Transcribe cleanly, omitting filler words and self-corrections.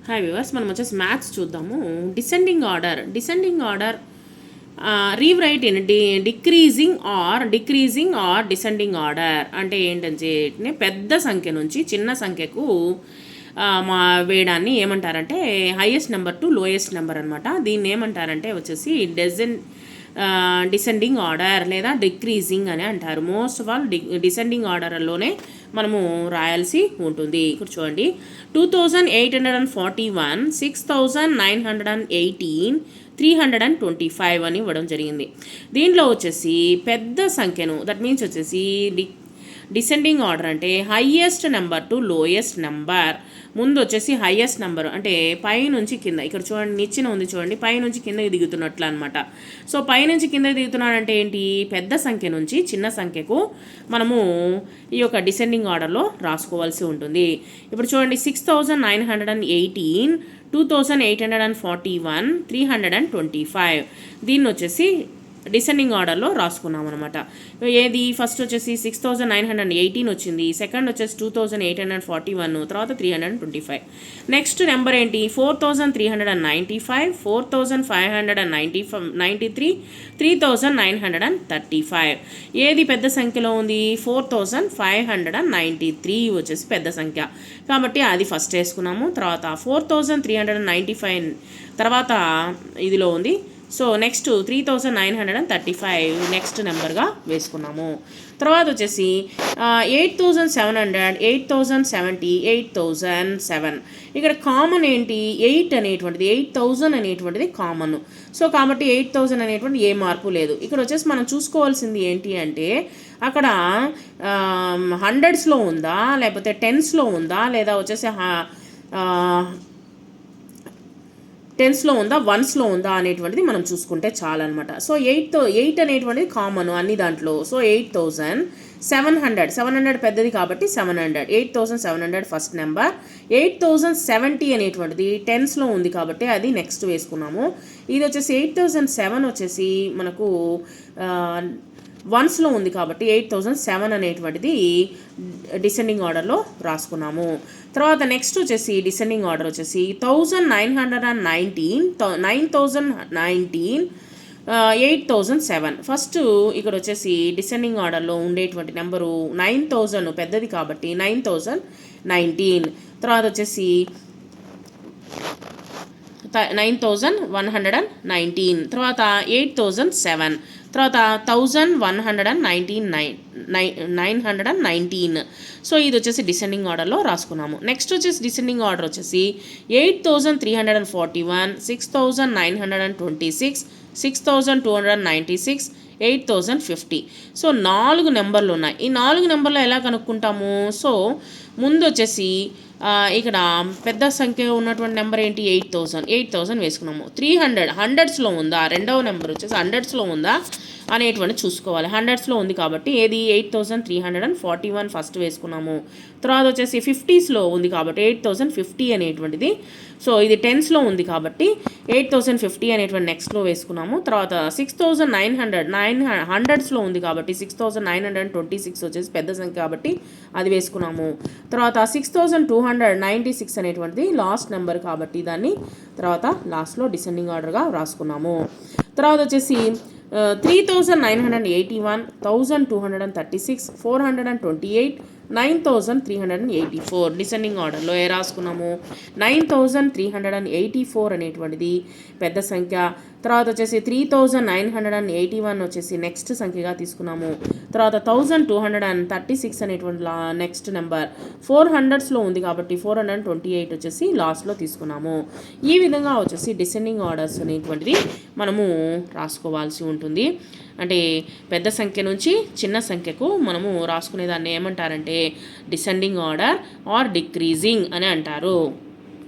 Hi viewers, మనం వచ్చేసి maths చూద్దాము. Descending order rewrite in decreasing are descending order అంటే ఏంటంటే పెద్ద సంఖ్య నుంచి చిన్న సంఖ్యకు మా వేయడాన్ని ఏమంటారంటే highest number to lowest number అనమాట. దీన్ని ఏమంటారంటే వచ్చేసి డిసెండింగ్ ఆర్డర్ లేదా డిక్రీజింగ్ అని అంటారు. మోస్ట్ ఆఫ్ ఆల్ డిసెండింగ్ ఆర్డర్లోనే మనము రాయాల్సి ఉంటుంది. ఇక్కడ చూడండి, 2841, 6918, 325 అని ఇవ్వడం జరిగింది. దీంట్లో వచ్చేసి పెద్ద సంఖ్యను, దట్ మీన్స్ వచ్చేసి డిసెండింగ్ ఆర్డర్ అంటే highest number to lowest number. ముందు వచ్చేసి హైయెస్ట్ నెంబర్ అంటే పై నుంచి కింద, ఇక్కడ చూడండి నిచ్చెన ఉంది చూడండి, పై నుంచి కిందకి దిగుతున్నట్లు అనమాట. సో పై నుంచి కిందకి దిగుతున్నాడంటే ఏంటి, పెద్ద సంఖ్య నుంచి చిన్న సంఖ్యకు మనము ఈ యొక్క డిసెండింగ్ ఆర్డర్లో రాసుకోవాల్సి ఉంటుంది. ఇప్పుడు చూడండి, 6918, 2841, 325 దీన్ని వచ్చేసి డిసెండింగ్ ఆర్డర్లో రాసుకున్నాం అనమాట. ఏది ఫస్ట్ వచ్చేసి 6918 వచ్చింది, సెకండ్ వచ్చేసి 2841, తర్వాత 325. నెక్స్ట్ నెంబర్ ఏంటి, 4395, 4593, 3935. ఏది పెద్ద సంఖ్యలో ఉంది, 4593 వచ్చేసి పెద్ద సంఖ్య కాబట్టి అది ఫస్ట్ వేసుకున్నాము. తర్వాత 4395 తర్వాత ఇదిలో ఉంది. సో నెక్స్ట్ 3935 నెక్స్ట్ నెంబర్గా వేసుకున్నాము. తర్వాత వచ్చేసి 8700, 8070, 8007. ఇక్కడ కామన్ ఏంటి, 8 అనేటువంటిది, 8000 అనేటువంటిది కామన్. సో కాబట్టి 8000 అనేటువంటి ఏ మార్పు లేదు. ఇక్కడ వచ్చేసి మనం చూసుకోవాల్సింది ఏంటి అంటే అక్కడ హండ్రెడ్స్లో ఉందా, లేకపోతే టెన్స్లో ఉందా, లేదా వచ్చేసి టెన్స్లో ఉందా, వన్స్లో ఉందా అనేటువంటిది మనం చూసుకుంటే చాలన్నమాట. సో 8 అనేటువంటిది కామన్ అన్ని దాంట్లో. సో 8700 పెద్దది కాబట్టి 700, 8700 ఫస్ట్ నెంబర్. 8070 అనేటువంటిది టెన్స్లో ఉంది కాబట్టి అది నెక్స్ట్ వేసుకున్నాము. ఇది వచ్చేసి 8007 వచ్చేసి మనకు వన్స్లో ఉంది కాబట్టి 8007 అనేటువంటిది డిసెండింగ్ ఆర్డర్లో రాసుకున్నాము. తర్వాత నెక్స్ట్ వచ్చేసి డిసెండింగ్ ఆర్డర్ వచ్చేసి 9019, 8007. ఫస్ట్ ఇక్కడ వచ్చేసి డిసెండింగ్ ఆర్డర్లో ఉండేటువంటి నెంబరు 9000 పెద్దది కాబట్టి 9019. తర్వాత వచ్చేసి 9119, తర్వాత 8007, తర్వాత 919. సో ఇది వచ్చేసి డిసెండింగ్ ఆర్డర్లో రాసుకున్నాము. నెక్స్ట్ వచ్చేసి డిసెండింగ్ ఆర్డర్ వచ్చేసి 8341, 6926, 6296, 8050. సో 4 నెంబర్లు ఉన్నాయి. ఈ 4 నెంబర్లు ఎలా కనుక్కుంటాము, సో ముందు వచ్చేసి ఇక్కడ పెద్ద సంఖ్య ఉన్నటువంటి నెంబర్ ఏంటి, 8000 వేసుకున్నాము. 300 హండ్రెడ్స్లో ఉందా, రెండవ నెంబర్ వచ్చేసి హండ్రెడ్స్లో ఉందా అనేటువంటి చూసుకోవాలి. హండ్రెడ్స్లో ఉంది కాబట్టి ఏది 8341 ఫస్ట్ వేసుకున్నాము. తర్వాత వచ్చేసి 50స్లో ఉంది కాబట్టి 8050 అనేటువంటిది. సో ఇది టెన్స్లో ఉంది కాబట్టి 8050 అనేటువంటి నెక్స్ట్లో వేసుకున్నాము. తర్వాత 6900 హండ్రెడ్స్లో ఉంది కాబట్టి 6926 వచ్చేసి పెద్ద సంఖ్య కాబట్టి అది వేసుకున్నాము. తర్వాత 6296 అనేటువంటిది లాస్ట్ నెంబర్ కాబట్టి దాన్ని తర్వాత లాస్ట్లో డిసెండింగ్ ఆర్డర్గా రాసుకున్నాము. తర్వాత వచ్చేసి 3981, 1236, 428, 9384 డిసెండింగ్ ఆర్డర్లో రాసుకున్నాము. 9384 అనేటువంటిది పెద్ద సంఖ్య. తర్వాత వచ్చేసి 3981 వచ్చేసి నెక్స్ట్ సంఖ్యగా తీసుకున్నాము. తర్వాత 1236 అనేటువంటి నెక్స్ట్ నెంబర్ 400స్లో ఉంది కాబట్టి 428 వచ్చేసి లాస్ట్లో తీసుకున్నాము. ఈ విధంగా వచ్చేసి డిసెండింగ్ ఆర్డర్స్ అనేటువంటిది మనము రాసుకోవాల్సి ఉంటుంది. అంటే పెద్ద సంఖ్య నుంచి చిన్న సంఖ్యకు మనము రాసుకునేదాన్ని ఏమంటారంటే డిసెండింగ్ ఆర్డర్ ఆర్ డిక్రీజింగ్ అని అంటారు.